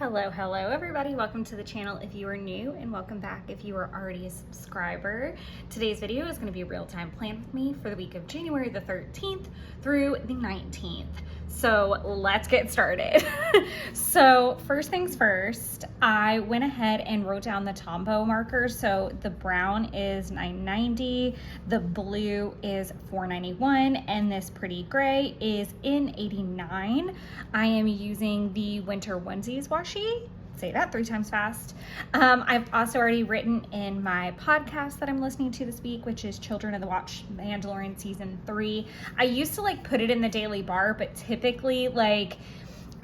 Hello everybody, welcome to the channel if you are new, and welcome back if you are already a subscriber. Today's video is going to be a real-time plan with me for the week of January the 13th through the 19th. So let's get started. So first things first, I went ahead and wrote down the Tombow markers. So the brown is $9.90, the blue is $4.91, and this pretty gray is $89. I am using the winter onesies washi. Say that 3 times fast. I've also already written in my podcast that I'm listening to this week, which is Children of the Watch Mandalorian Season 3. I used to put it in the daily bar, but typically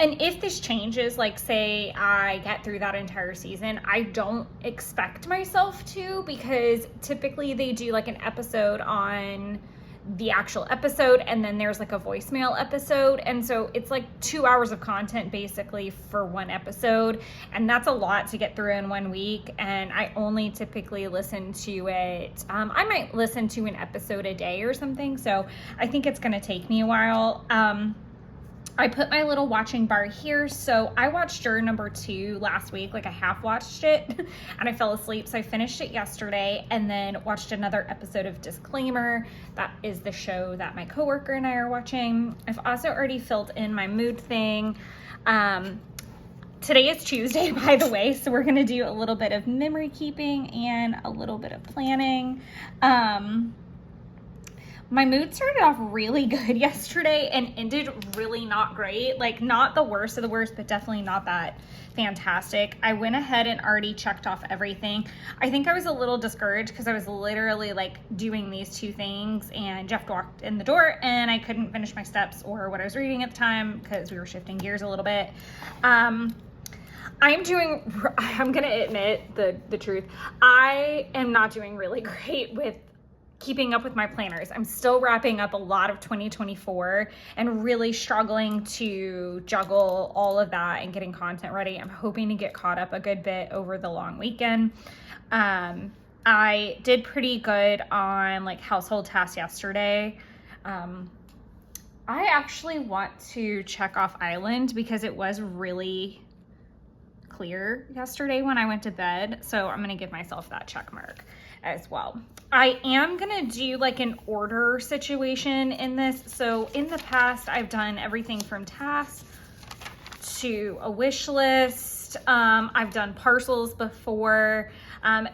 and if this changes, say I get through that entire season, I don't expect myself to, because typically they do an episode on the actual episode, and then there's a voicemail episode, and so it's 2 hours of content basically for one episode, and that's a lot to get through in 1 week. And I only typically listen to it, I might listen to an episode a day or something, so I think it's going to take me a while. I put my little watching bar here. So I watched Juror number 2 last week, I half watched it and I fell asleep. So I finished it yesterday and then watched another episode of Disclaimer. That is the show that my coworker and I are watching. I've also already filled in my mood thing. Today is Tuesday, by the way, so we're gonna do a little bit of memory keeping and a little bit of planning. My mood started off really good yesterday and ended really not great. Not the worst of the worst, but definitely not that fantastic. I went ahead and already checked off everything. I think I was a little discouraged because I was literally doing these 2 things, and Jeff walked in the door and I couldn't finish my steps or what I was reading at the time because we were shifting gears a little bit. I'm gonna admit the truth. I am not doing really great with keeping up with my planners. I'm still wrapping up a lot of 2024 and really struggling to juggle all of that and getting content ready. I'm hoping to get caught up a good bit over the long weekend. I did pretty good on household tasks yesterday. I actually want to check off Island because it was really clear yesterday when I went to bed. So I'm going to give myself that check mark as well. I am going to do an order situation in this. So in the past, I've done everything from tasks to a wish list. I've done parcels before.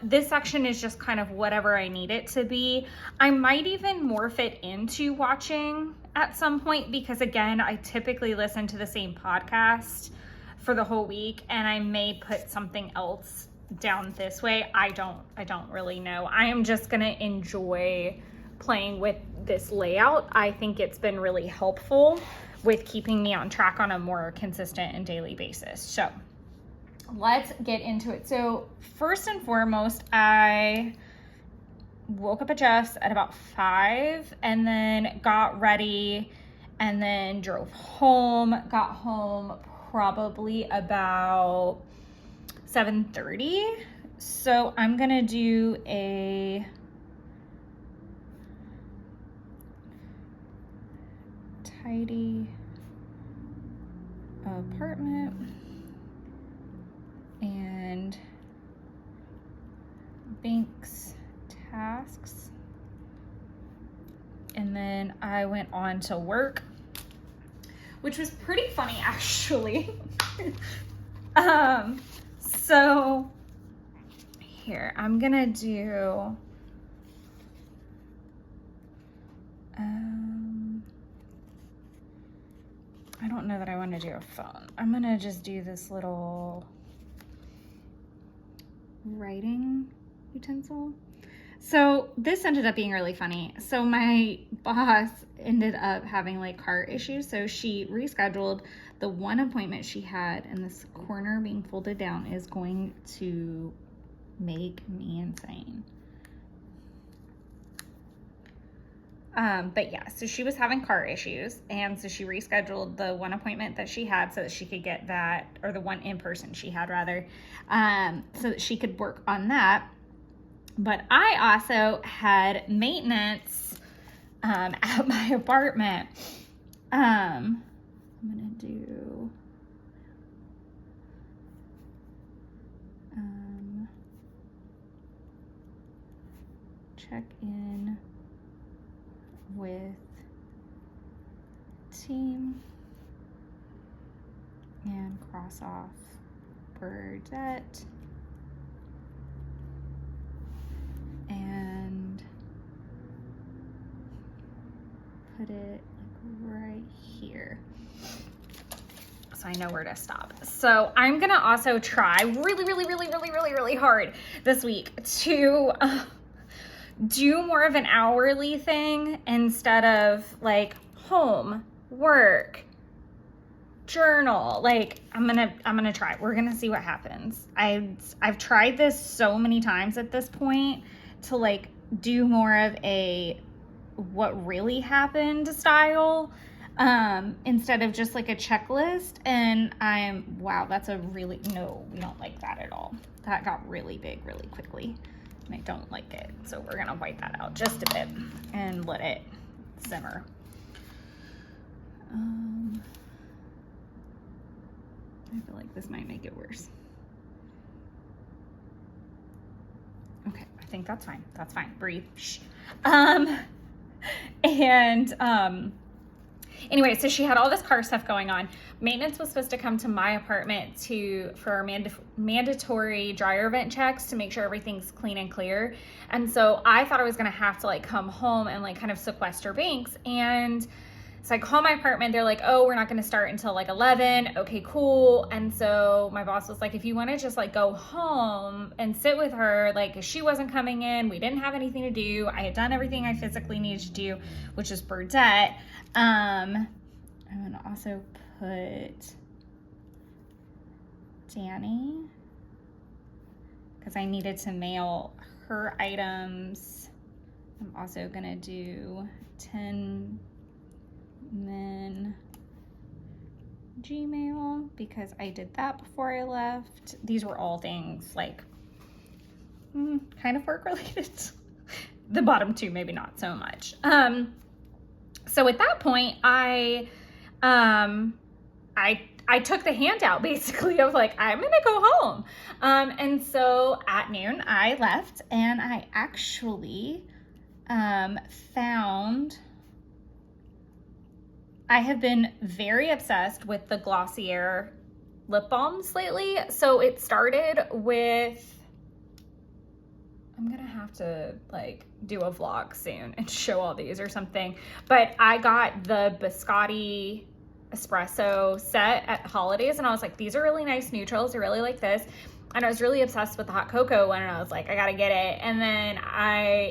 This section is just kind of whatever I need it to be. I might even morph it into watching at some point because, again, I typically listen to the same podcast for the whole week, and I may put something else down this way. I don't really know. I am just gonna enjoy playing with this layout. I think it's been really helpful with keeping me on track on a more consistent and daily basis. So let's get into it. So first and foremost, I woke up at Jeff's at about 5 and then got ready and then drove home. Got home probably about 7:30. So I'm gonna do a tidy apartment and Banks tasks, and then I went on to work, which was pretty funny actually. So here, I'm gonna do, I don't know that I want to do a phone. I'm gonna just do this little writing utensil. So this ended up being really funny. So my boss ended up having car issues. So she rescheduled the one appointment she had, and this corner being folded down is going to make me insane. But yeah, so she was having car issues, and so she rescheduled the one appointment that she had so that she could get that, or the one in person she had rather, so that she could work on that. But I also had maintenance at my apartment. I'm gonna do check in with team and cross off Burdette and put it like right here. So I know where to stop. So I'm gonna also try really hard this week to do more of an hourly thing instead of like home, work, journal. Like I'm gonna try. We're gonna see what happens. I've tried this so many times at this point to like do more of a what really happened style instead of just like a checklist. And wow, that's no, we don't like that at all. That got really big really quickly and I don't like it. So we're gonna wipe that out just a bit and let it simmer. I feel like this might make it worse. Okay, I think that's fine. That's fine. Breathe. Shh. Anyway, so she had all this car stuff going on. Maintenance was supposed to come to my apartment for mandatory dryer vent checks to make sure everything's clean and clear. And so I thought I was gonna have to like come home and like kind of sequester Banks. And so I call my apartment, they're like, oh, we're not gonna start until like 11. Okay, cool. And so my boss was like, if you wanna just like go home and sit with her, like she wasn't coming in, we didn't have anything to do. I had done everything I physically needed to do, which is Burdette. I'm gonna also put Danny, because I needed to mail her items. I'm also gonna do 10 men Gmail because I did that before I left. These were all things like kind of work related. The bottom two, maybe not so much. So at that point, I took the handout basically of like, I'm gonna go home. And so at noon I left and I actually found, I have been very obsessed with the Glossier lip balms lately. So it started with, I'm gonna have to like do a vlog soon and show all these or something, but I got the Biscotti espresso set at holidays and I was like, these are really nice neutrals, I really like this. And I was really obsessed with the hot cocoa one and I was like, I gotta get it. And then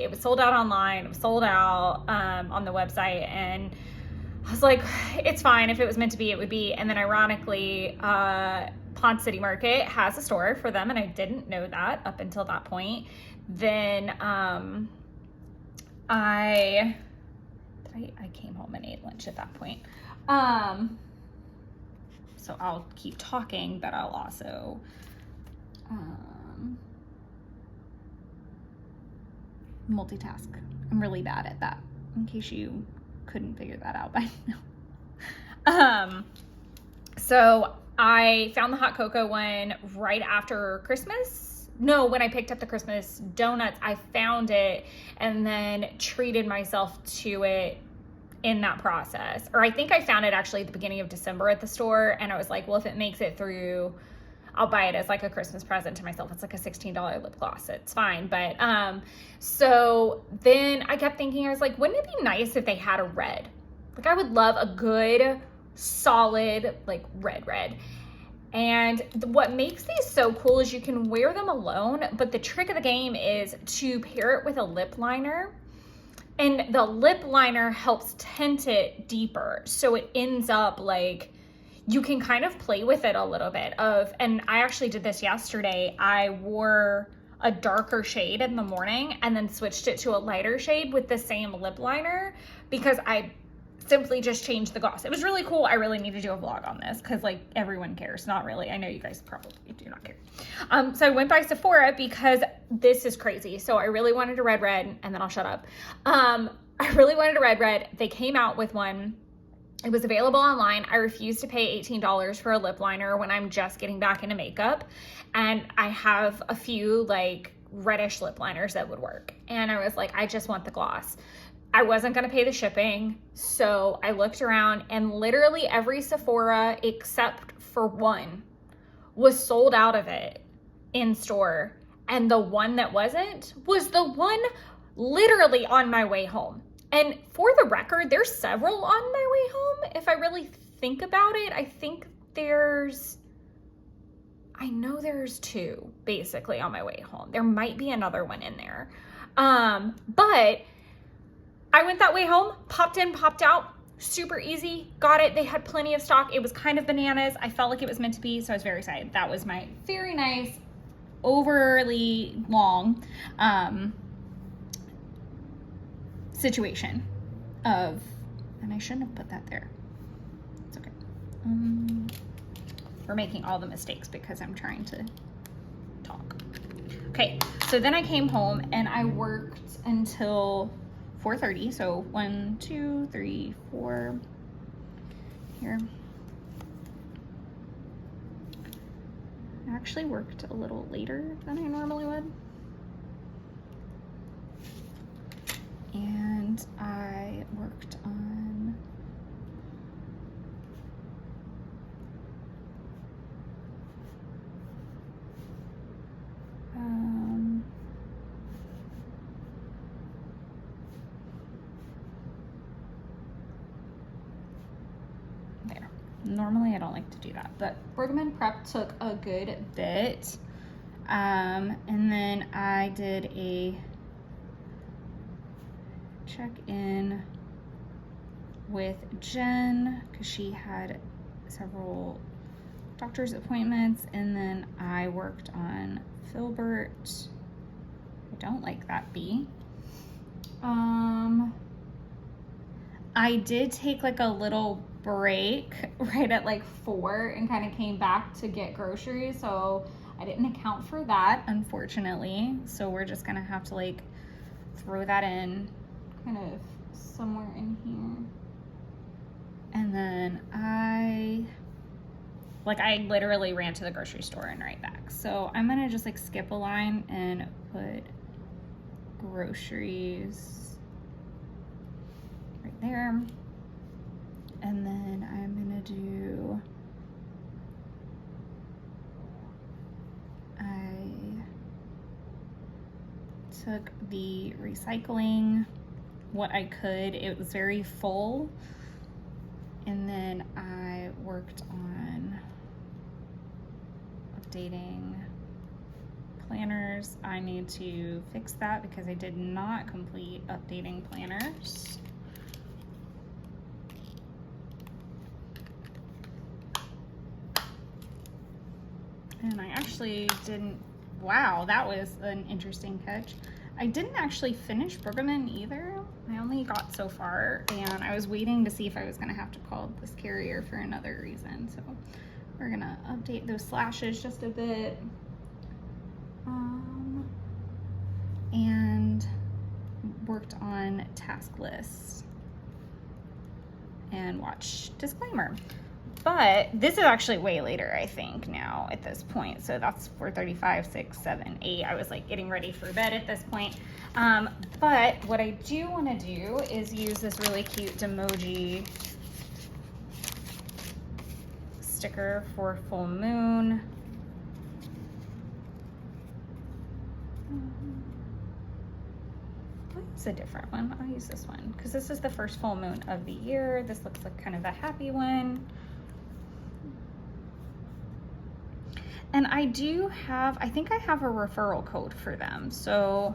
it was sold out online, it was sold out on the website, and I was like, it's fine, if it was meant to be, it would be. And then ironically, Pond City Market has a store for them and I didn't know that up until that point. Then I came home and ate lunch at that point. So I'll keep talking, but I'll also multitask. I'm really bad at that, in case you couldn't figure that out by now. So I found the hot cocoa one right after Christmas. No, when I picked up the Christmas donuts, I found it and then treated myself to it in that process. Or I think I found it actually at the beginning of December at the store, and I was like, well, if it makes it through, I'll buy it as like a Christmas present to myself. It's like a $16 lip gloss. It's fine. But so then I kept thinking, I was like, wouldn't it be nice if they had a red? Like I would love a good, solid, like red. And what makes these so cool is you can wear them alone, but the trick of the game is to pair it with a lip liner. And the lip liner helps tint it deeper. So it ends up like, you can kind of play with it a little bit and I actually did this yesterday. I wore a darker shade in the morning and then switched it to a lighter shade with the same lip liner because I simply just changed the gloss. It was really cool. I really need to do a vlog on this because like everyone cares. Not really. I know you guys probably do not care. So I went by Sephora because this is crazy. So I really wanted a red, and then I'll shut up. I really wanted a red. They came out with one. It was available online. I refused to pay $18 for a lip liner when I'm just getting back into makeup. And I have a few like reddish lip liners that would work. And I was like, I just want the gloss. I wasn't gonna pay the shipping. So I looked around and literally every Sephora except for one was sold out of it in store. And the one that wasn't was the one literally on my way home. And for the record, there's several on my way home. If I really think about it, I know there's two basically on my way home. There might be another one in there. But I went that way home, popped in, popped out, super easy, got it. They had plenty of stock. It was kind of bananas. I felt like it was meant to be, so I was very excited. That was my very nice, overly long situation of, and I shouldn't have put that there. It's okay. We're making all the mistakes because I'm trying to talk. Okay, so then I came home and I worked until 4:30. So 1, 2, 3, 4 here. I actually worked a little later than I normally would. And I worked on there. Normally I don't like to do that, but Bergman prep took a good bit. And then I did a check-in with Jen because she had several doctor's appointments, and then I worked on Filbert. I don't like that bee. I did take like a little break right at like 4 and kind of came back to get groceries, so I didn't account for that, unfortunately. So we're just gonna have to like throw that in kind of somewhere in here. And then I literally ran to the grocery store and right back. So I'm gonna just like skip a line and put groceries right there. And then I'm gonna do, I took the recycling, what I could. It was very full. And then I worked on updating planners. I need to fix that because I did not complete updating planners. And I actually didn't, wow, that was an interesting catch. I didn't actually finish Bergman either. I only got so far, and I was waiting to see if I was gonna have to call this carrier for another reason. So we're gonna update those slashes just a bit. And worked on task lists and watch disclaimer. But this is actually way later, I think, now at this point. So that's 4:35, 6, 7, 8. I was like getting ready for bed at this point. But what I do want to do is use this really cute Demoji sticker for full moon. What's a different one? I'll use this one because this is the first full moon of the year. This looks like kind of a happy one. And I do have, I think I have a referral code for them. So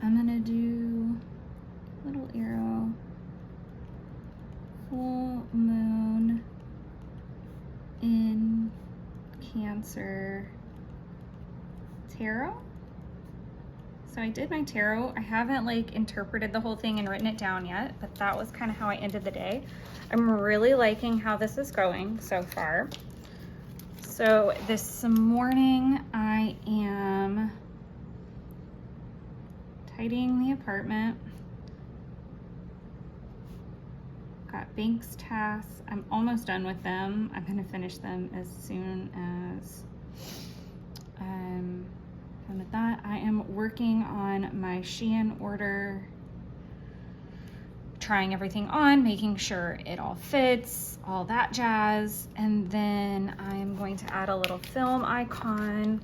I'm gonna do little arrow, full moon in Cancer tarot. So I did my tarot. I haven't like interpreted the whole thing and written it down yet, but that was kind of how I ended the day. I'm really liking how this is going so far. So this morning I am tidying the apartment. Got Banks tasks. I'm almost done with them. I'm gonna finish them as soon as done with that. I am working on my Shein order, trying everything on, making sure it all fits, all that jazz. And then I'm going to add a little film icon.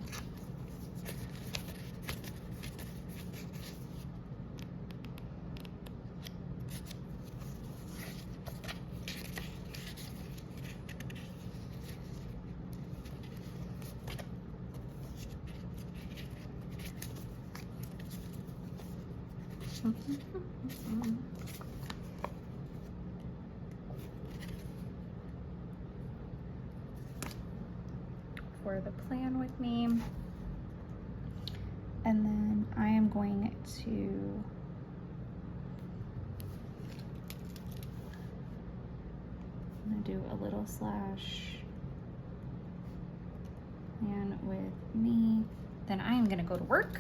For the plan with me. And then I am going to do a little slash plan with me. Then I am gonna go to work.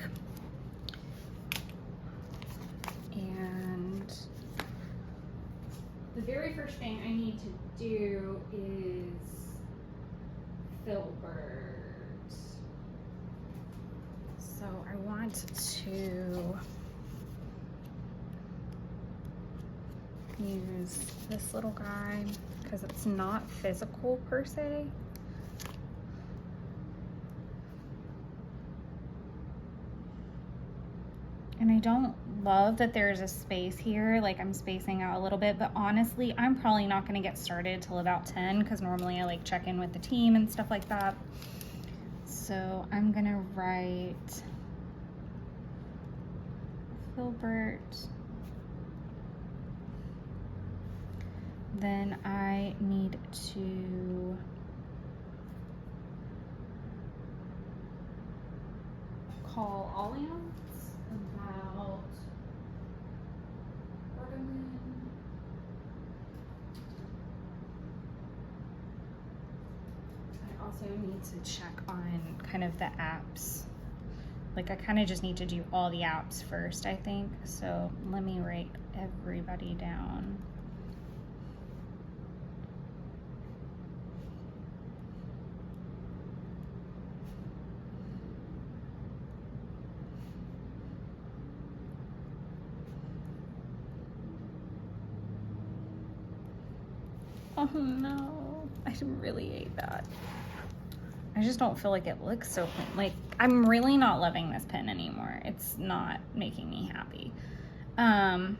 And the very first thing I need to do is filbert. So I want to use this little guy because it's not physical per se. And I don't love that there's a space here, like I'm spacing out a little bit, but honestly, I'm probably not gonna get started till about 10 because normally I like check in with the team and stuff like that. So I'm gonna write filbert. Then I need to call Allianz about Organon. I also need to check on kind of the apps. Like I kind of just need to do all the apps first, I think. So let me write everybody down. Oh no, I really ate that. I just don't feel like it looks so clean. Like, I'm really not loving this pen anymore. It's not making me happy. I'm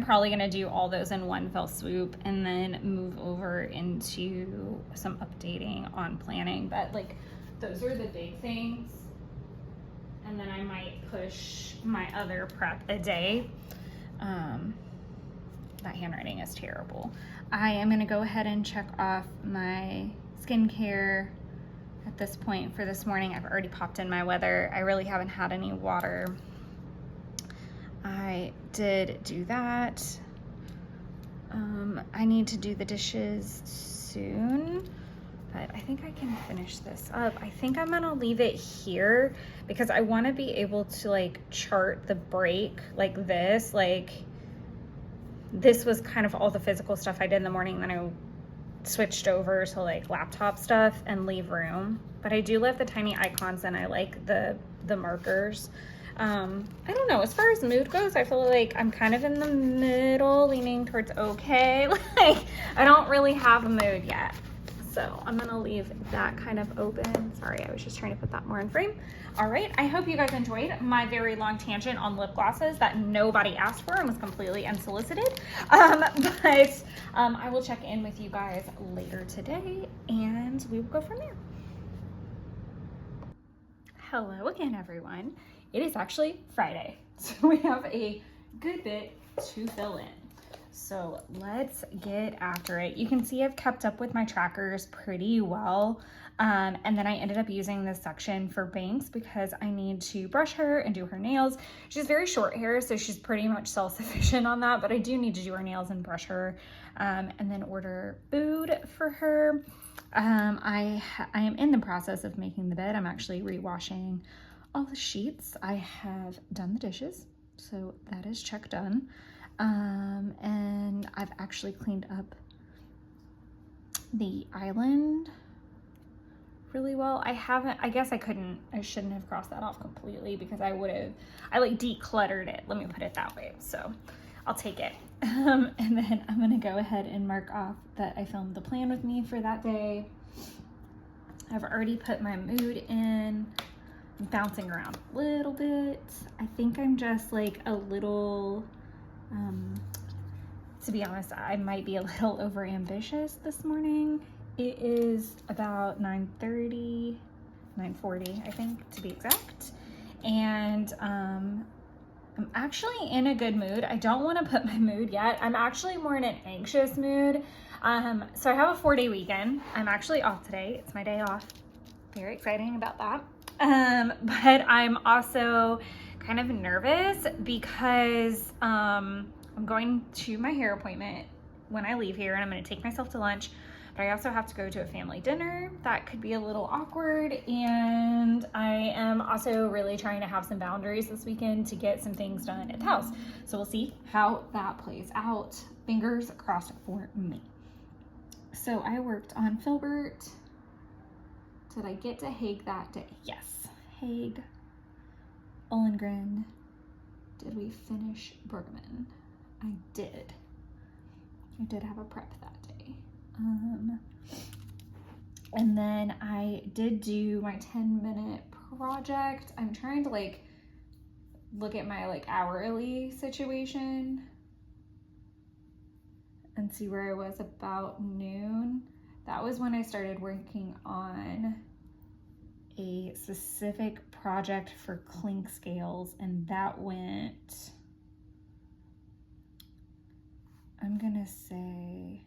probably gonna do all those in one fell swoop and then move over into some updating on planning. But like, those are the big things. And then I might push my other prep a day. That handwriting is terrible. I am gonna go ahead and check off my skincare at this point for this morning. I've already popped in my weather. I really haven't had any water. I did do that. I need to do the dishes soon, but I think I can finish this up. I think I'm gonna leave it here because I wanna be able to like chart the break like this. Like, this was kind of all the physical stuff I did in the morning, then I switched over to like laptop stuff and leave room. But I do love the tiny icons and I like the markers. I don't know, as far as mood goes, I feel like I'm kind of in the middle, leaning towards okay. Like, I don't really have a mood yet. So I'm gonna leave that kind of open. Sorry, I was just trying to put that more in frame. All right, I hope you guys enjoyed my very long tangent on lip glosses that nobody asked for and was completely unsolicited. I will check in with you guys later today and we will go from there. Hello again, everyone. It is actually Friday, so we have a good bit to fill in. So let's get after it. You can see I've kept up with my trackers pretty well. And then I ended up using this section for Banks because I need to brush her and do her nails. She has very short hair, so she's pretty much self-sufficient on that, but I do need to do her nails and brush her, and then order food for her. I am in the process of making the bed. I'm actually rewashing all the sheets. I have done the dishes, so that is check done. And I've actually cleaned up the island really well. I guess I shouldn't have crossed that off completely because I like decluttered it. Let me put it that way. So I'll take it. And then I'm gonna go ahead and mark off that I filmed the plan with me for that day. I've already put my mood in. I'm bouncing around a little bit. I think I'm just like a little, to be honest, I might be a little over ambitious this morning. It is about 9:30, 9:40, I think, to be exact. And I'm actually in a good mood. I don't want to put my mood yet. I'm actually more in an anxious mood. So I have a 4-day weekend. I'm actually off today. It's my day off. Very exciting about that. But I'm also kind of nervous because I'm going to my hair appointment when I leave here, and I'm going to take myself to lunch. But I also have to go to a family dinner. That could be a little awkward. And I am also really trying to have some boundaries this weekend to get some things done at the house. So we'll see how that plays out. Fingers crossed for me. So I worked on Filbert. Did I get to Hague that day? Yes. Hague, Ollengren. Did we finish Bergman? I did. I did have a prep that day. And then I did do my 10-minute project. I'm trying to like look at my like hourly situation and see where I was about noon. That was when I started working on a specific project for clink scales, and that went, I'm gonna say,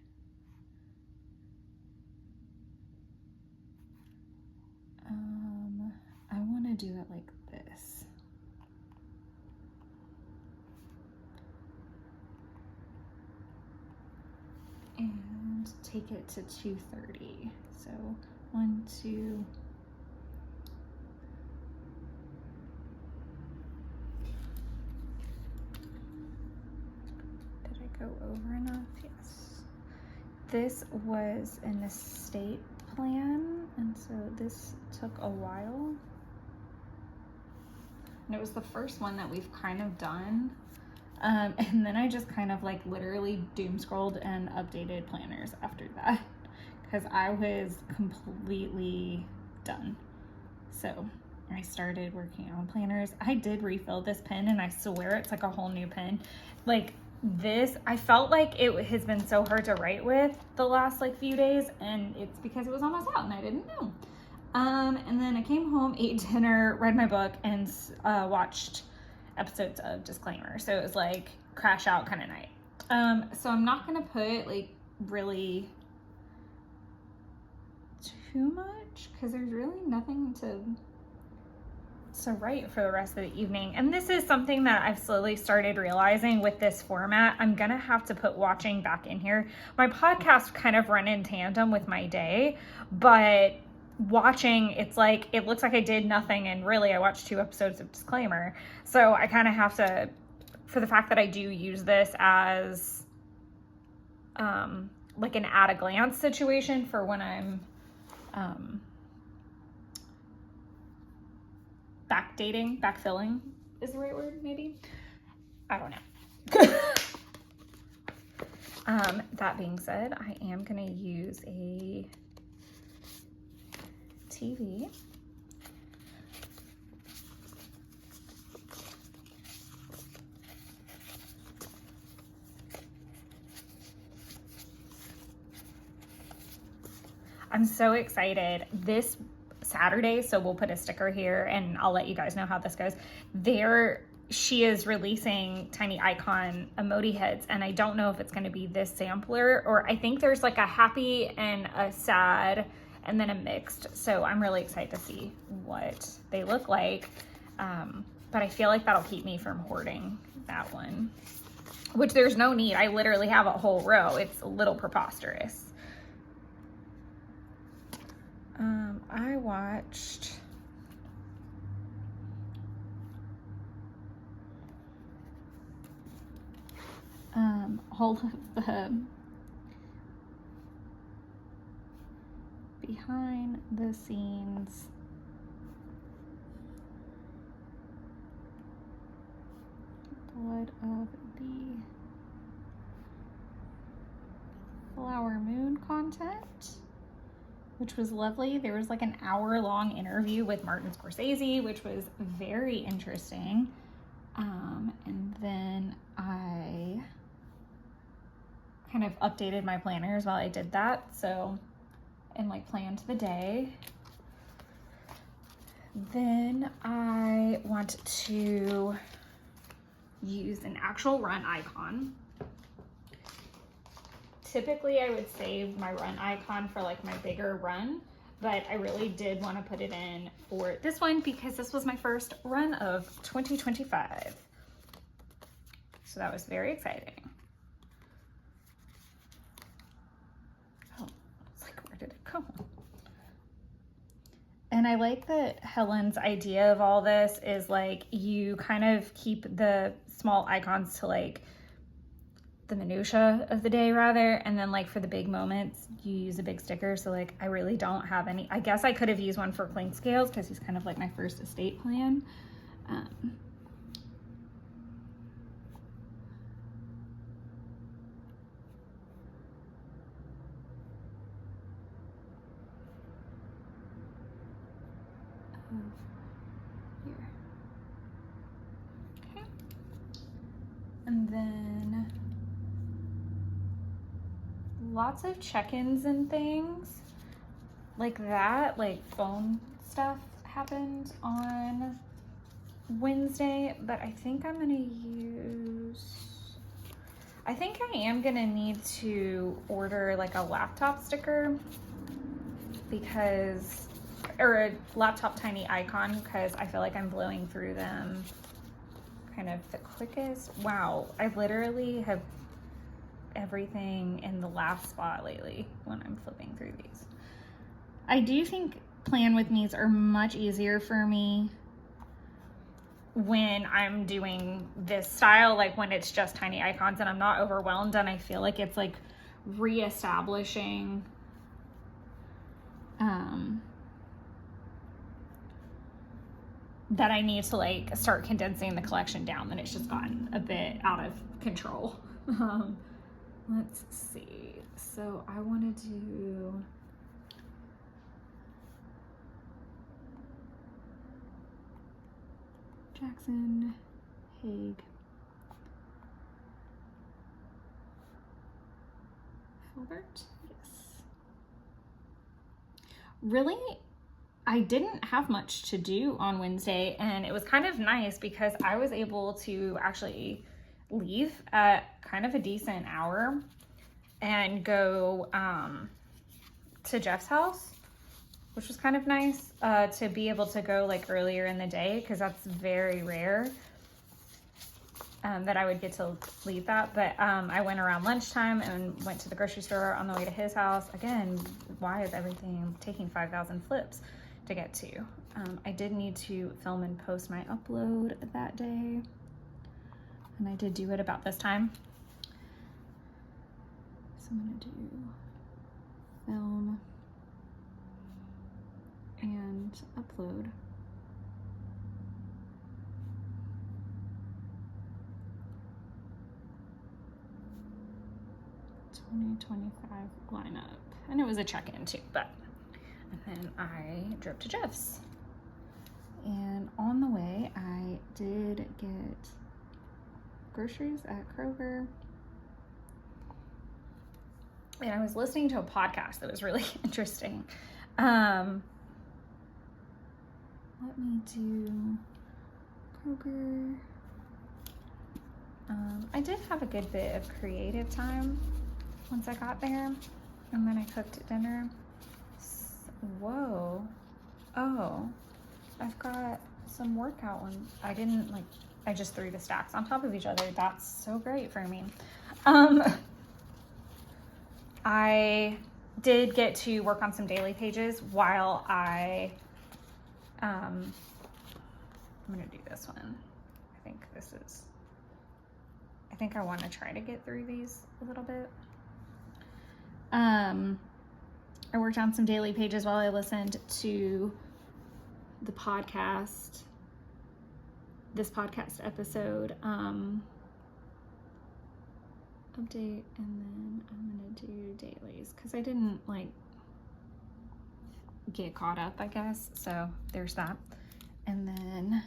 I want to do it like this. And take it to 2:30. So 1, 2. Did I go over enough? Yes. This was an estate plan, and so this took a while. And it was the first one that we've kind of done. And then I just kind of like literally doom scrolled and updated planners after that because I was completely done. So I started working on planners. I did refill this pen, and I swear it's like a whole new pen. Like this, I felt like it has been so hard to write with the last like few days, and it's because it was almost out and I didn't know. And then I came home, ate dinner, read my book, and watched episodes of Disclaimer. So it was like crash out kind of night. So I'm not gonna put like really too much because there's really nothing to write for the rest of the evening. And this is something that I've slowly started realizing with this format. I'm gonna have to put watching back in here. My podcast kind of run in tandem with my day, but watching, it's like it looks like I did nothing, and really I watched 2 episodes of Disclaimer. So I kind of have to, for the fact that I do use this as like an at a glance situation for when I'm backfilling is the right word, maybe, I don't know. That being said, I am gonna use a TV. I'm so excited. This Saturday, so we'll put a sticker here and I'll let you guys know how this goes. She is releasing tiny icon emoji heads, and I don't know if it's going to be this sampler, or I think there's like a happy and a sad and then a mixed. So I'm really excited to see what they look like. But I feel like that'll keep me from hoarding that one, which there's no need. I literally have a whole row. It's a little preposterous. I watched all of the behind the scenes blood of the Flower Moon content, which was lovely. There was like an hour-long interview with Martin Scorsese, which was very interesting. And then I kind of updated my planners while I did that. So, and like planned the day. Then I want to use an actual run icon. Typically I would save my run icon for like my bigger run, but I really did want to put it in for this one because this was my first run of 2025. So that was very exciting. Oh, it's like, where did it go? And I like that Helen's idea of all this is like you kind of keep the small icons to like the minutia of the day rather, and then like for the big moments you use a big sticker. So like I really don't have any. I guess I could have used one for Clink Scales because he's kind of like my first estate plan. Here. Okay. And then lots of check-ins and things like that, like phone stuff happened on Wednesday, but I think I am gonna need to order like a laptop sticker because, or a laptop tiny icon, because I feel like I'm blowing through them kind of the quickest. Wow, I literally have everything in the last spot lately when I'm flipping through these. I do think plan with me's are much easier for me when I'm doing this style, like when it's just tiny icons and I'm not overwhelmed, and I feel like it's like reestablishing that I need to like start condensing the collection down, then it's just gotten a bit out of control. Let's see. So I want to do Jackson, Haig, Filbert. Yes. Really, I didn't have much to do on Wednesday, and it was kind of nice because I was able to actually leave at kind of a decent hour and go to Jeff's house, which was kind of nice to be able to go like earlier in the day, because that's very rare that I would get to leave that. But I went around lunchtime and went to the grocery store on the way to his house. Again, why is everything taking 5,000 flips to get to? I did need to film and post my upload that day, and I did do it about this time. So I'm gonna do film and upload. '25 lineup, and it was a check-in too. But and then I drove to Jeff's, and on the way I did get groceries at Kroger. And I was listening to a podcast that was really interesting. Let me do Kroger. I did have a good bit of creative time once I got there, and then I cooked dinner. Whoa. Oh, I've got some workout ones. I just threw the stacks on top of each other. That's so great for me. I did get to work on some daily pages while I'm gonna do this one. I think I want to try to get through these a little bit. I worked on some daily pages while I listened to the podcast, this podcast episode, update, and then I'm gonna do dailies because I didn't like get caught up, I guess. So there's that. And then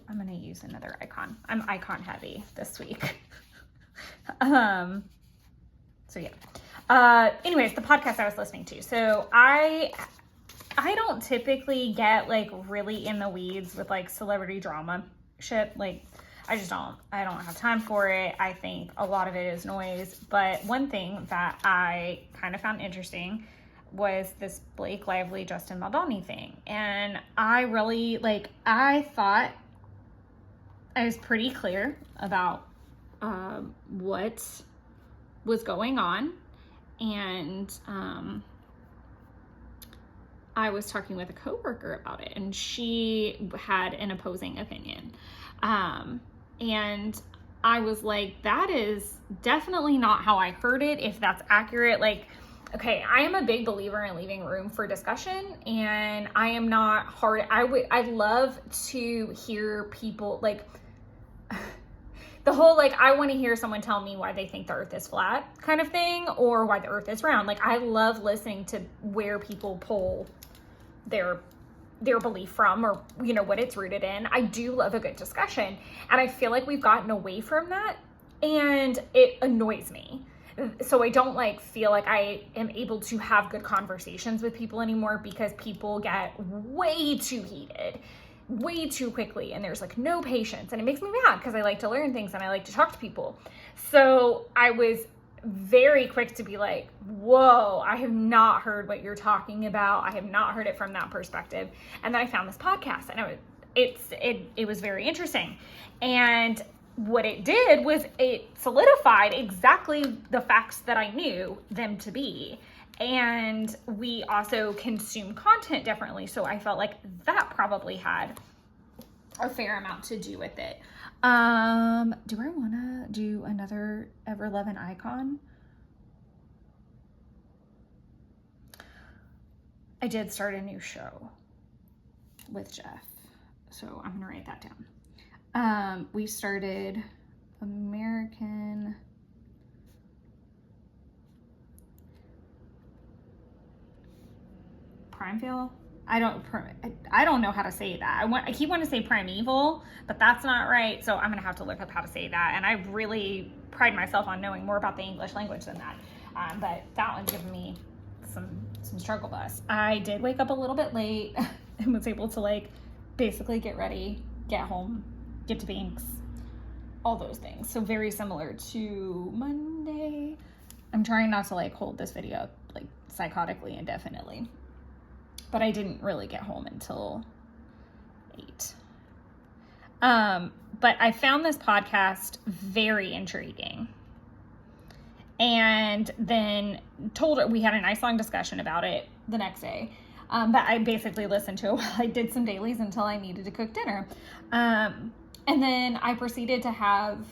I'm gonna use another icon. I'm icon heavy this week. So yeah. Anyways, the podcast I was listening to. So I don't typically get like really in the weeds with like celebrity drama shit. Like I don't have time for it. I think a lot of it is noise. But one thing that I kind of found interesting was this Blake Lively, Justin Baldoni thing. And I really I thought I was pretty clear about what was going on. And I was talking with a coworker about it, and she had an opposing opinion. And I was like, that is definitely not how I heard it, if that's accurate. Like, okay, I am a big believer in leaving room for discussion, and I am not hard. I'd love to hear people like the whole, like, I want to hear someone tell me why they think the earth is flat kind of thing, or why the earth is round. Like, I love listening to where people pull their belief from, or, you know, what it's rooted in. I do love a good discussion. And I feel like we've gotten away from that, and it annoys me. So I don't feel like I am able to have good conversations with people anymore, because people get way too heated way too quickly, and there's no patience, and it makes me mad because I like to learn things and I like to talk to people. So I was very quick to be like, whoa, I have not heard what you're talking about. I have not heard it from that perspective. And then I found this podcast, and it was very interesting. And what it did was it solidified exactly the facts that I knew them to be. And we also consume content differently. So I felt like that probably had a fair amount to do with it. Do I want to do another Ever Lovin' icon? I did start a new show with Jeff, so I'm going to write that down. We started American Primeville. I don't know how to say that. I keep wanting to say primeval, but that's not right. So I'm gonna have to look up how to say that. And I really pride myself on knowing more about the English language than that. But that one's given me some struggle bus. I did wake up a little bit late and was able to basically get ready, get home, get to Banks, all those things. So very similar to Monday. I'm trying not to hold this video psychotically indefinitely. But I didn't really get home until 8. But I found this podcast very intriguing. And then told her, we had a nice long discussion about it the next day. But I basically listened to it while I did some dailies until I needed to cook dinner. And then I proceeded to have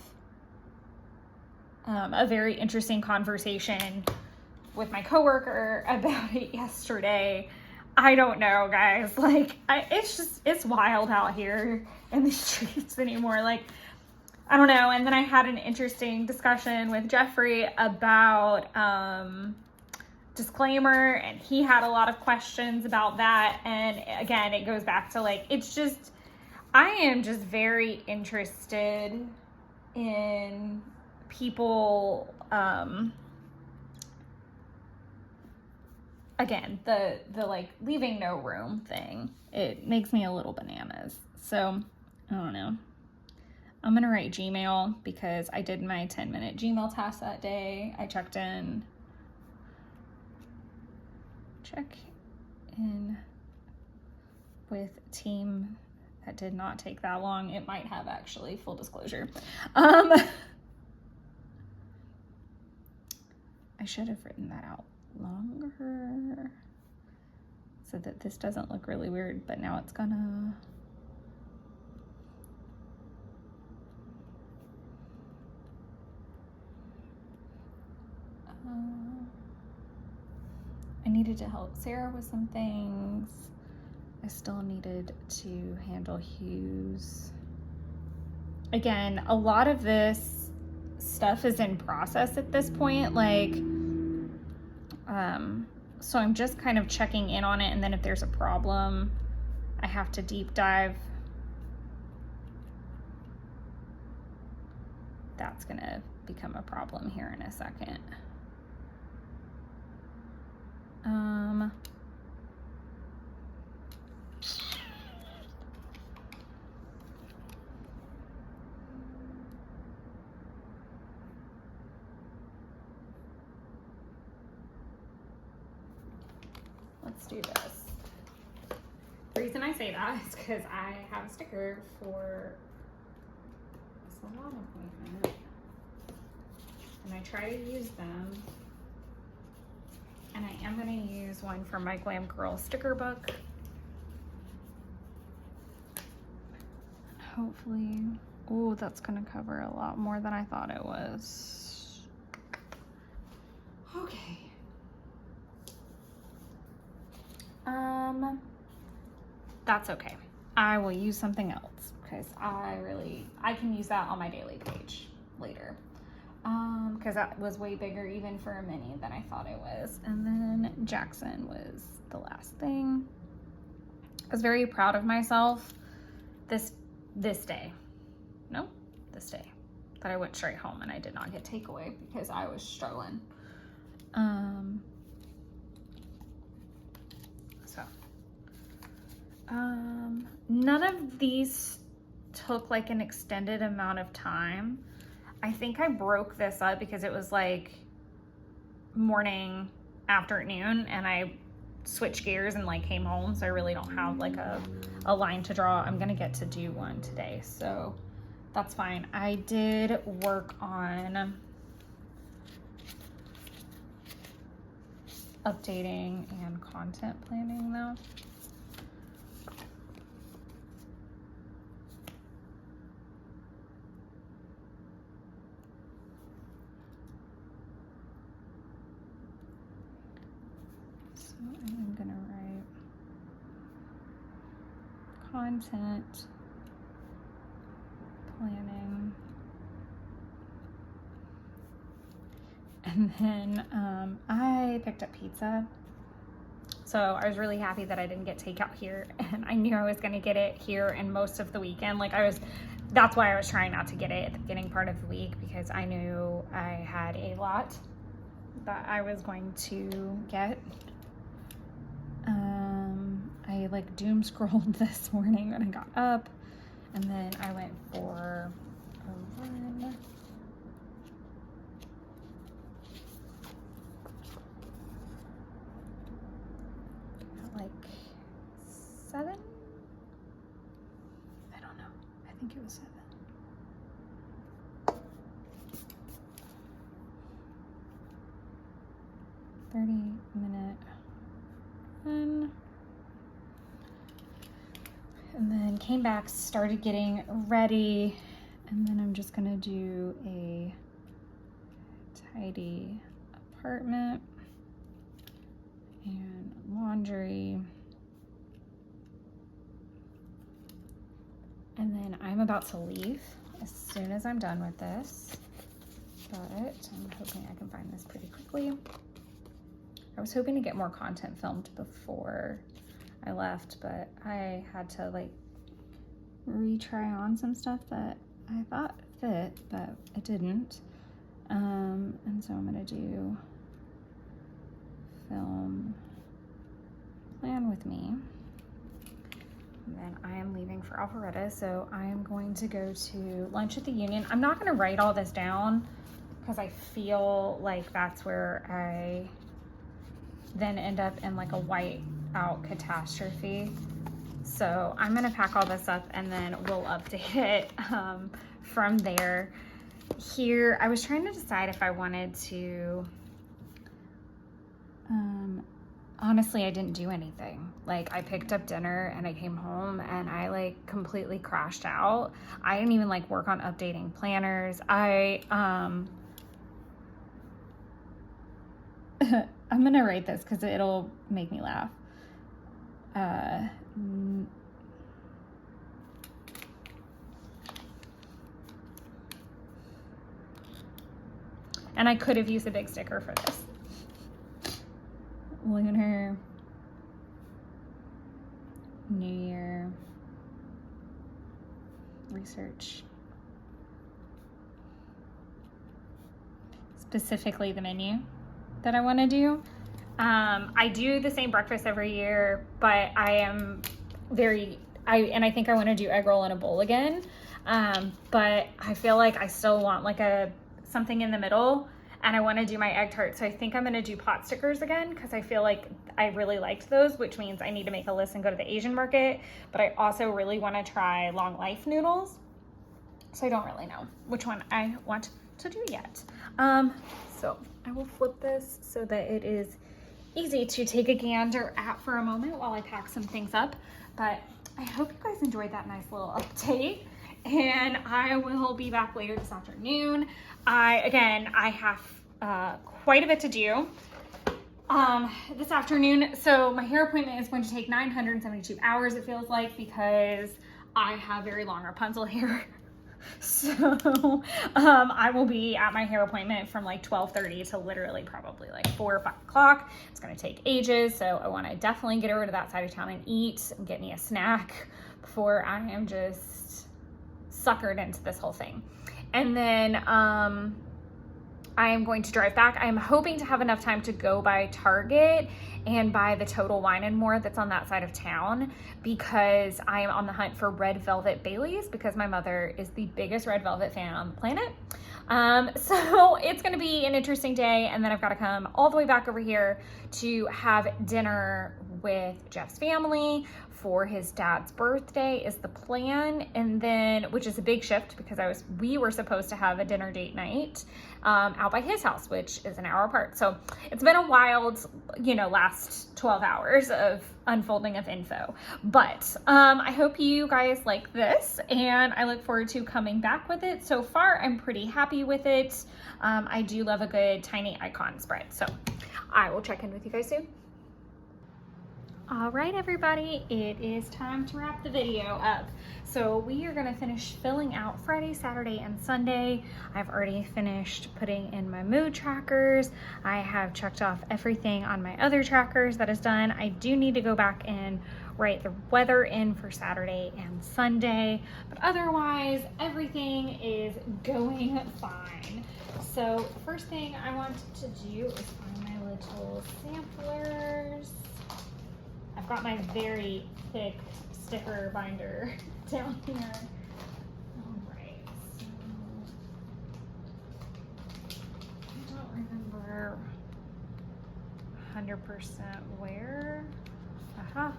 a very interesting conversation with my coworker about it yesterday. I don't know, guys. It's wild out here in the streets anymore. I don't know. And then I had an interesting discussion with Jeffrey about disclaimer, and he had a lot of questions about that. And again, it goes back to I am just very interested in people, again, the leaving no room thing. It makes me a little bananas. So I don't know. I'm going to write Gmail because I did my 10-minute Gmail task that day. I check in with team. That did not take that long. It might have, actually, full disclosure. I should have written that out longer so that this doesn't look really weird, but now it's gonna. needed to help Sarah with some things. I still needed to handle Hugh's. Again, a lot of this stuff is in process at this point, like, so I'm just kind of checking in on it, and then if there's a problem, I have to deep dive. That's gonna become a problem here in a second. Let's do this. The reason I say that is because I have a sticker for a salon appointment, and I try to use them. And I am going to use one from my Glam Girl sticker book. Hopefully, oh, that's going to cover a lot more than I thought it was. Okay. That's okay. I will use something else because I can use that on my daily page later. Because that was way bigger even for a mini than I thought it was. And then Jackson was the last thing. I was very proud of myself this day. No, this day. That I went straight home and I did not get takeaway because I was struggling. None of these took like an extended amount of time. I think I broke this up because it was like morning, afternoon, and I switched gears and like came home, so I really don't have like a line to draw. I'm gonna get to do one today, so that's fine. I did work on updating and content planning though. I'm gonna write content planning, and then I picked up pizza, so I was really happy that I didn't get takeout here, and I knew I was gonna get it here and most of the weekend. Like that's why I was trying not to get it at the beginning part of the week, because I knew I had a lot that I was going to get. I like doom scrolled this morning when I got up, and then I went for a run. At like 7? I don't know. I think it was 7. 30-minute run. And then came back, started getting ready, and then I'm just gonna do a tidy apartment and laundry. And then I'm about to leave as soon as I'm done with this, but I'm hoping I can find this pretty quickly. I was hoping to get more content filmed before I left, but I had to like retry on some stuff that I thought fit, but it didn't. And so I'm gonna do film plan with me. And then I am leaving for Alpharetta, so I am going to go to lunch at the Union. I'm not gonna write all this down because I feel like that's where I then end up in like a white out catastrophe. So I'm gonna pack all this up and then we'll update it from there. Here, I was trying to decide if I wanted to, honestly, I didn't do anything. Like, I picked up dinner and I came home and I like completely crashed out. I didn't even like work on updating planners. I'm going to write this because it'll make me laugh. And I could have used a big sticker for this. Lunar New Year research. Specifically the menu that I want to do. I do the same breakfast every year, but I think I want to do egg roll in a bowl again. But I feel like I still want like something in the middle, and I want to do my egg tart. So I think I'm going to do pot stickers again because I feel like I really liked those, which means I need to make a list and go to the Asian market. But I also really want to try long life noodles. So I don't really know which one I want to do yet. So I will flip this so that it is easy to take a gander at for a moment while I pack some things up. But I hope you guys enjoyed that nice little update, and I will be back later this afternoon. I have quite a bit to do this afternoon. So my hair appointment is going to take 972 hours, it feels like, because I have very long Rapunzel hair. So I will be at my hair appointment from like 12:30 to literally probably like 4 or 5 o'clock. It's going to take ages, so I want to definitely get over to that side of town and eat and get me a snack before I am just suckered into this whole thing. And then I am going to drive back. I'm hoping to have enough time to go by Target and buy the Total Wine & More that's on that side of town, because I am on the hunt for Red Velvet Baileys, because my mother is the biggest Red Velvet fan on the planet. So it's going to be an interesting day, and then I've got to come all the way back over here to have dinner with Jeff's family for his dad's birthday is the plan. And then, which is a big shift because we were supposed to have a dinner date night out by his house, which is an hour apart. So it's been a wild, last 12 hours of unfolding of info. But I hope you guys like this, and I look forward to coming back with it. So far, I'm pretty happy with it. I do love a good tiny icon spread. So I will check in with you guys soon. All right, everybody, it is time to wrap the video up. So we are going to finish filling out Friday, Saturday, and Sunday. I've already finished putting in my mood trackers. I have checked off everything on my other trackers that is done. I do need to go back and write the weather in for Saturday and Sunday, but otherwise everything is going fine. So the first thing I want to do is find my little samplers. I've got my very thick sticker binder down here. All right, so I don't remember 100% where. Aha.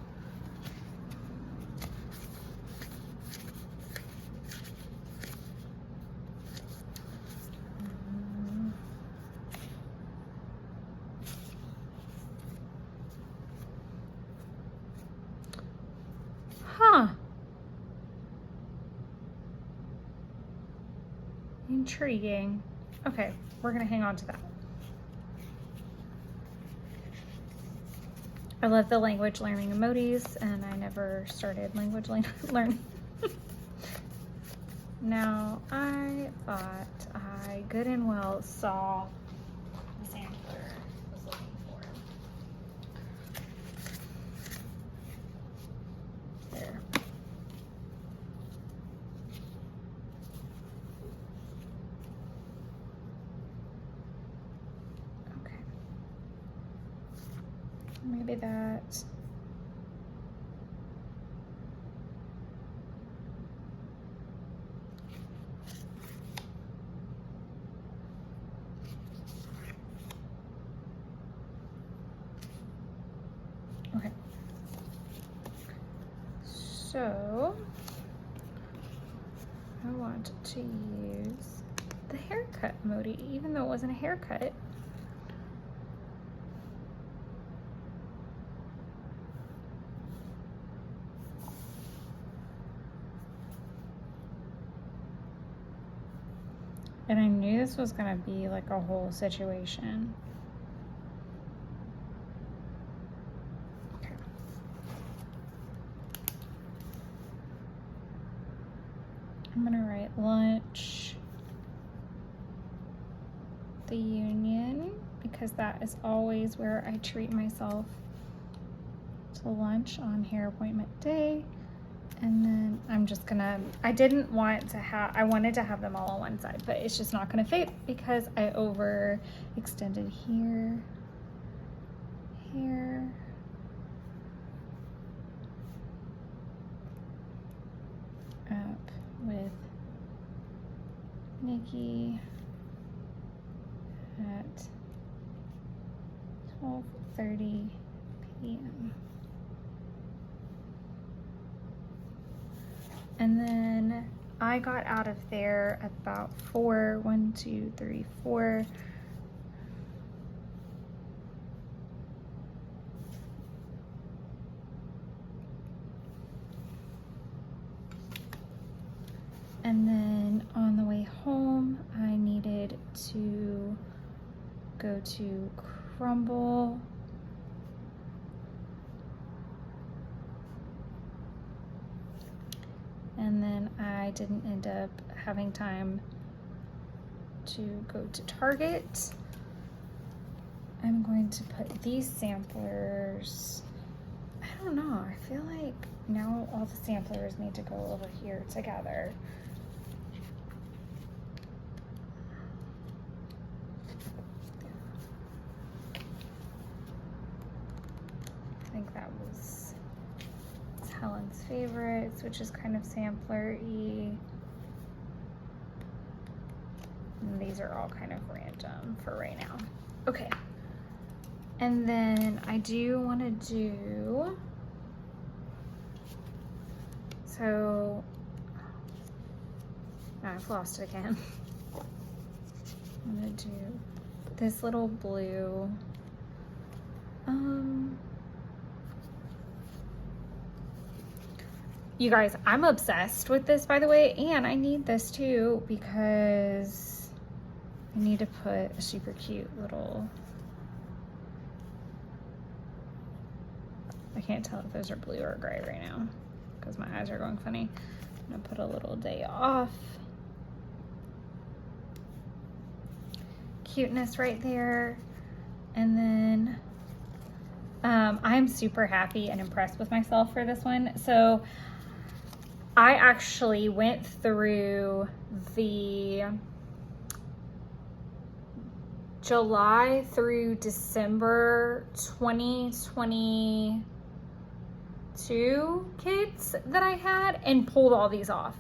Huh. Intriguing. Okay, we're gonna hang on to that. I love the language learning emojis, and I never started language learning. Now, I thought I good and well saw the sampler I was looking for. There. Okay. Maybe that. Okay. So I want to use the haircut emoji, even though it wasn't a haircut. And I knew this was gonna be like a whole situation. lunch the Union, because that is always where I treat myself to lunch on hair appointment day. And then I'm just gonna, I wanted to have them all on one side, but it's just not gonna fit because I overextended here, up with Nikki at 12:30 p.m. And then I got out of there about 4, 1, 2, 3, 4. And then on the way home, I needed to go to Crumble. And then I didn't end up having time to go to Target. I'm going to put these samplers, I don't know, I feel like now all the samplers need to go over here together. I think that was Helen's favorites, which is kind of sampler-y. And these are all kind of random for right now. Okay. And then I do want to do, so, I've lost it again. I'm going to do this little blue. You guys, I'm obsessed with this, by the way, and I need this too because I need to put a super cute little, I can't tell if those are blue or gray right now because my eyes are going funny. I'm gonna put a little day off. Cuteness right there. And then I'm super happy and impressed with myself for this one. So I actually went through the July through December 2022 kits that I had and pulled all these off.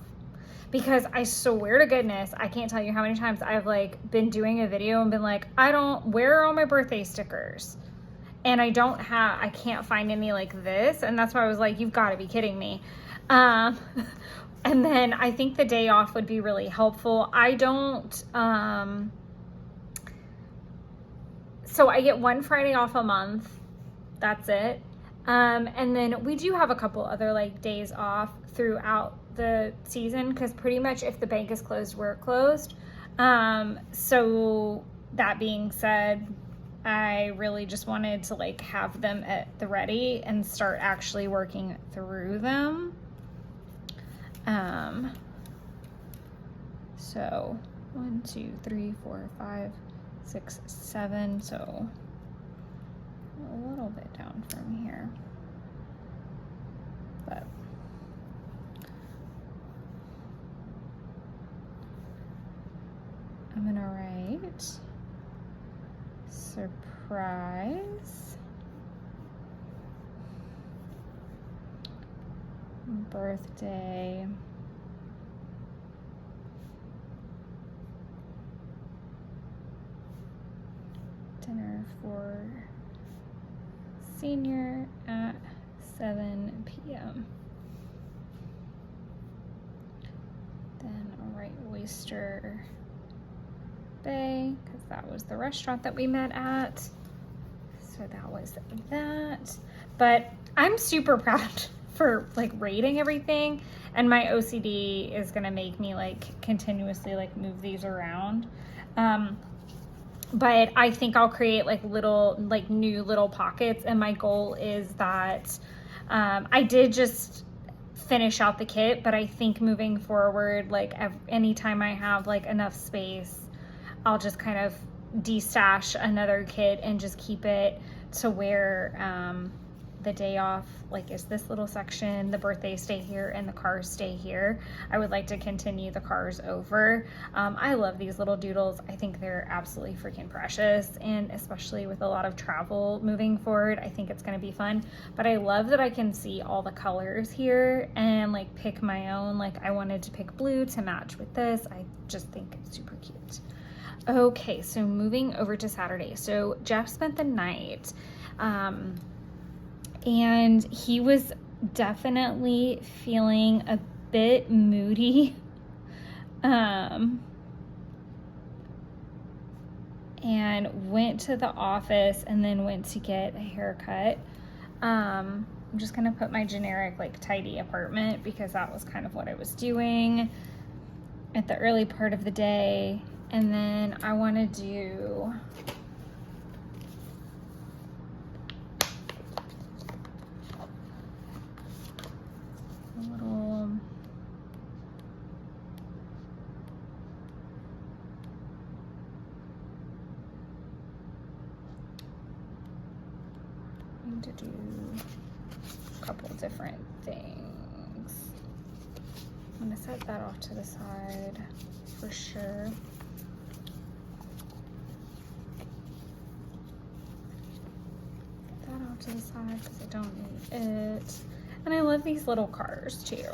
Because I swear to goodness, I can't tell you how many times I've like been doing a video and been like, where are all my birthday stickers? And I can't find any like this. And that's why I was like, you've got to be kidding me. And then I think the day off would be really helpful. I don't, so I get one Friday off a month. That's it. And then we do have a couple other like days off throughout the season because pretty much if the bank is closed, we're closed. So that being said, I really just wanted to like have them at the ready and start actually working through them. So 1, 2, 3, 4, 5, 6, 7. So a little bit down from here, but I'm gonna write surprise birthday dinner for senior at 7 p.m. Then I'll write Oyster Bay because that was the restaurant that we met at. So that was that. But I'm super proud for like rating everything, and my OCD is gonna make me like continuously like move these around. But I think I'll create like little like new little pockets, and my goal is that I did just finish out the kit, but I think moving forward, like anytime I have like enough space, I'll just kind of destash another kit and just keep it to where the day off like is this little section, the birthdays stay here and the cars stay here. I would like to continue the cars over. I love these little doodles. I think they're absolutely freaking precious, and especially with a lot of travel moving forward, I think it's going to be fun. But I love that I can see all the colors here and like pick my own. Like I wanted to pick blue to match with this. I just think it's super cute. Okay, so moving over to Saturday. So Jeff spent the night, and he was definitely feeling a bit moody. And went to the office and then went to get a haircut. I'm just gonna put my generic like tidy apartment because that was kind of what I was doing at the early part of the day. And then I want to do a little need to do a couple different things. I'm gonna set that off to the side for sure. To the side because I don't need it. And I love these little cars too.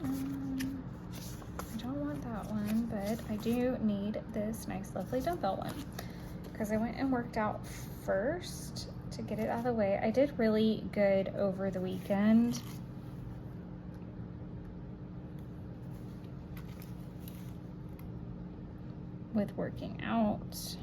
I don't want that one, but I do need this nice lovely dumbbell one because I went and worked out first to get it out of the way. I did really good over the weekend. With working out.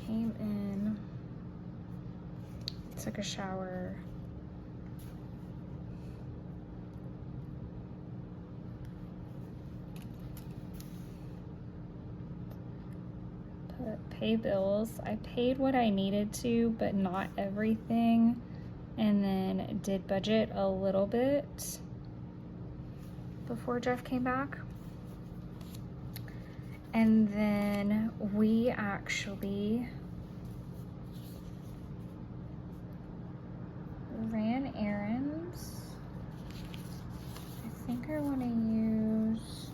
Came in, took a shower, pay bills. I paid what I needed to, but not everything, and then did budget a little bit before Jeff came back. And then we actually ran errands. I think I want to use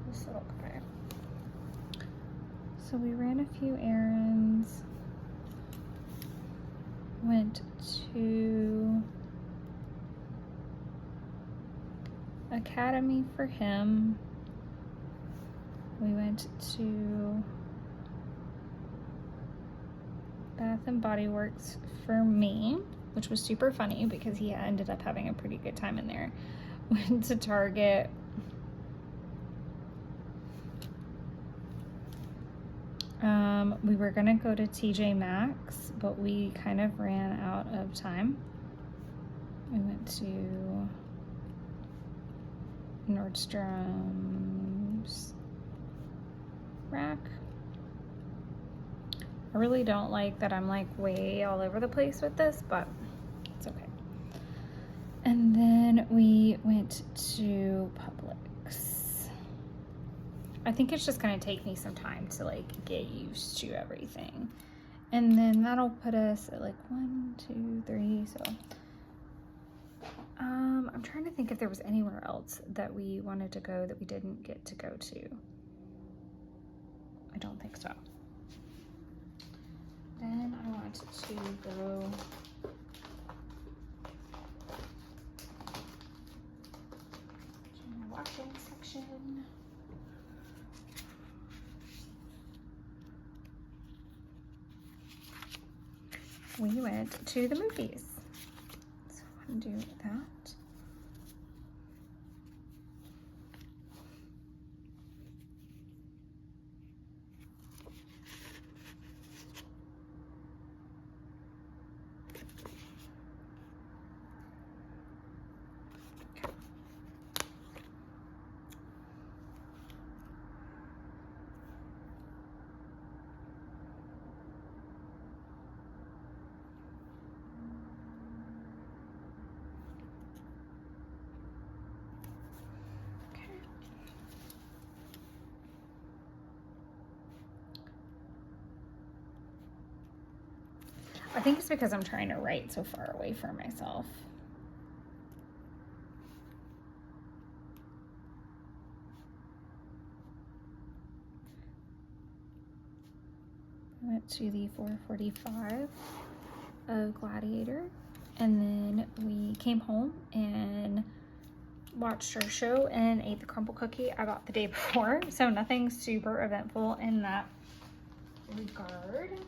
this little guy. So we ran a few errands, went to Academy for him. We went to Bath and Body Works for me, which was super funny because he ended up having a pretty good time in there. Went to Target. We were gonna go to TJ Maxx, but we kind of ran out of time. We went to Nordstrom's Rack. I really don't like that I'm like way all over the place with this, but it's okay. And then we went to Publix. I think it's just gonna take me some time to like get used to everything. And then that'll put us at like 1, 2, 3, so. I'm trying to think if there was anywhere else that we wanted to go that we didn't get to go to. I don't think so. Then I wanted to go to my watching section. We went to the movies. So I want to do that. I think it's because I'm trying to write so far away from myself. I went to the 445 of Gladiator, and then we came home and watched our show and ate the crumble cookie I bought the day before. So nothing super eventful in that regard.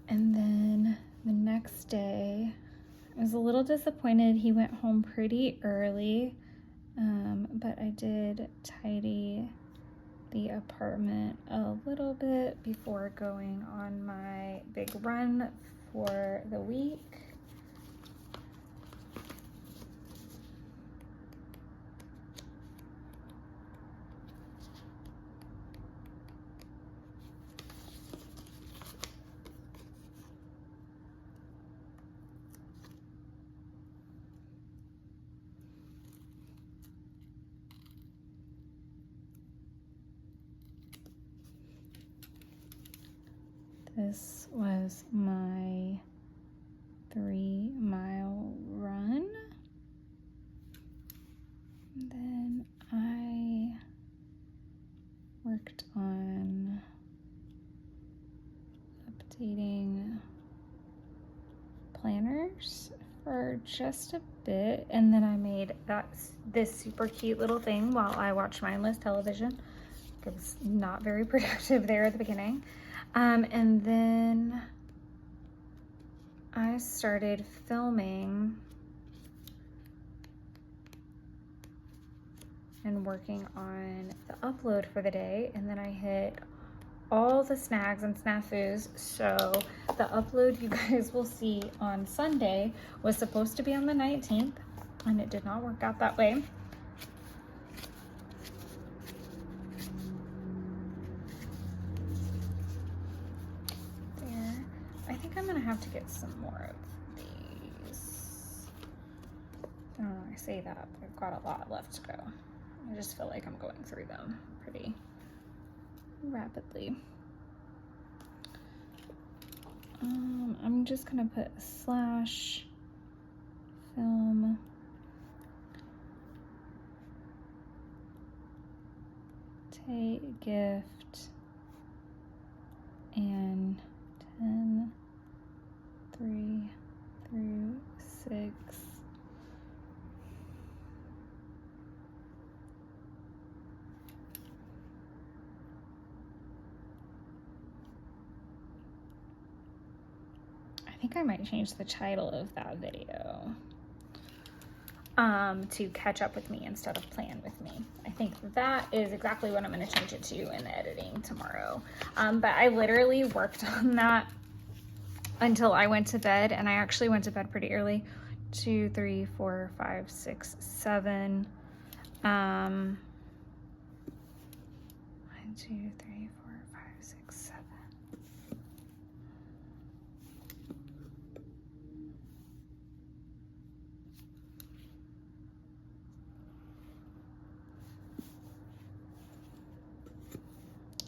And then the next day, I was a little disappointed. He went home pretty early, but I did tidy the apartment a little bit before going on my big run for the week. This was my 3-mile run. And then I worked on updating planners for just a bit, and then I made this super cute little thing while I watched mindless television. It was not very productive there at the beginning. And then I started filming and working on the upload for the day, and then I hit all the snags and snafus. So the upload you guys will see on Sunday was supposed to be on the 19th, and it did not work out that way. I think I'm gonna have to get some more of these. I don't know, I say that, but I've got a lot left to go. I just feel like I'm going through them pretty rapidly. I'm just gonna put a slash film take gift and 10, 3 through 6. I think I might change the title of that video to Catch Up With Me instead of Plan With Me. I think that is exactly what I'm going to change it to in the editing tomorrow. But I literally worked on that until I went to bed, and I actually went to bed pretty early. 2, 3, 4, 5, 6, 7. 1, 2, 3, 4, 5, 6, 7.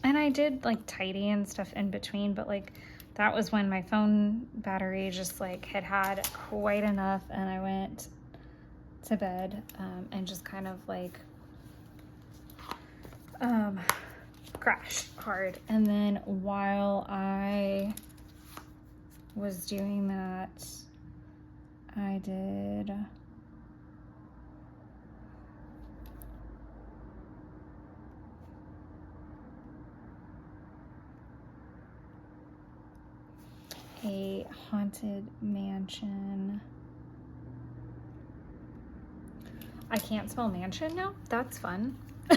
And I did like tidy and stuff in between, but like that was when my phone battery just like had quite enough, and I went to bed and just kind of like crashed hard. And then while I was doing that, I did a haunted mansion. I can't spell mansion now? That's fun. I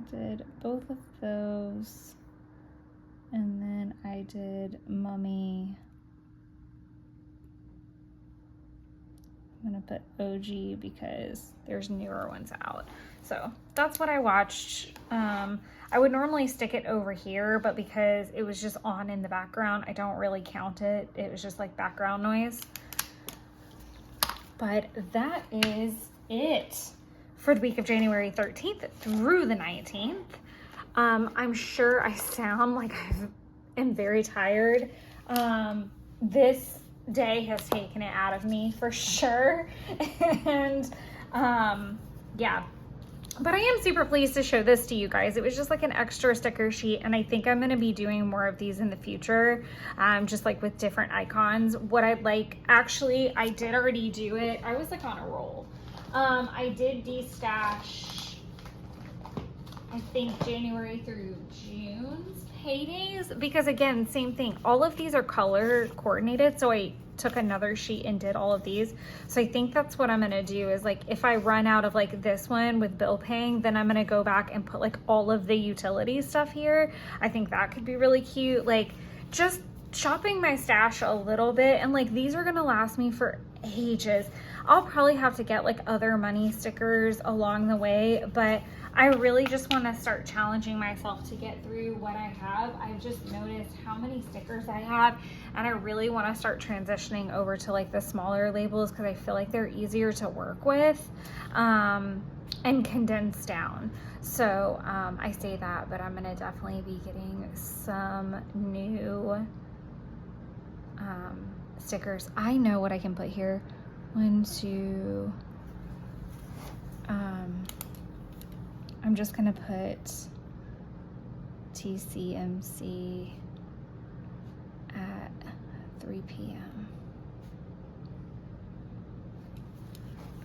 did both of those, and then I did Mummy I'm gonna put OG because there's newer ones out. So that's what I watched. I would normally stick it over here, but because it was just on in the background, I don't really count it. It was just like background noise. But that is it for the week of January 13th through the 19th. I'm sure I sound like I am very tired. This day has taken it out of me for sure. And yeah. But I am super pleased to show this to you guys. It was just like an extra sticker sheet, and I think I'm going to be doing more of these in the future, just like with different icons. What I'd like, actually, I did already do it. I was like on a roll. I did destash, I think, January through June's paydays, because again, same thing. All of these are color coordinated, so I took another sheet and did all of these. So I think that's what I'm gonna do is like, if I run out of like this one with bill paying, then I'm gonna go back and put like all of the utility stuff here. I think that could be really cute. Like just shopping my stash a little bit, and like these are gonna last me for ages. I'll probably have to get like other money stickers along the way, but I really just want to start challenging myself to get through what I have. I've just noticed how many stickers I have, and I really want to start transitioning over to like the smaller labels because I feel like they're easier to work with and condense down. So I say that, but I'm going to definitely be getting some new stickers. I know what I can put here. 1, 2, I'm just gonna put TCMC at 3 p.m.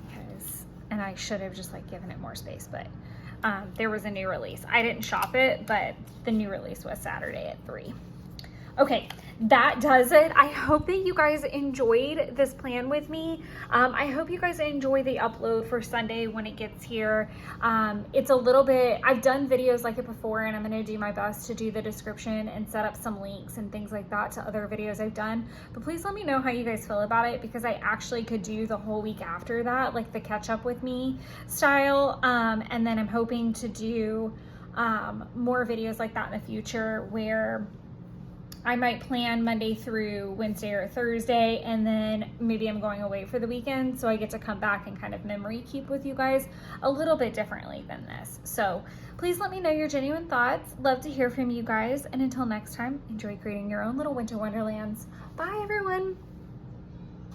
because, and I should have just like given it more space, but there was a new release. I didn't shop it, but the new release was Saturday at 3. Okay, that does it. I hope that you guys enjoyed this plan with me. I hope you guys enjoy the upload for Sunday when it gets here. It's a little bit, I've done videos like it before, and I'm gonna do my best to do the description and set up some links and things like that to other videos I've done. But please let me know how you guys feel about it, because I actually could do the whole week after that, like the catch up with me style. And then I'm hoping to do more videos like that in the future, where I might plan Monday through Wednesday or Thursday, and then maybe I'm going away for the weekend, so I get to come back and kind of memory keep with you guys a little bit differently than this. So please let me know your genuine thoughts. Love to hear from you guys, and until next time, enjoy creating your own little winter wonderlands. Bye everyone.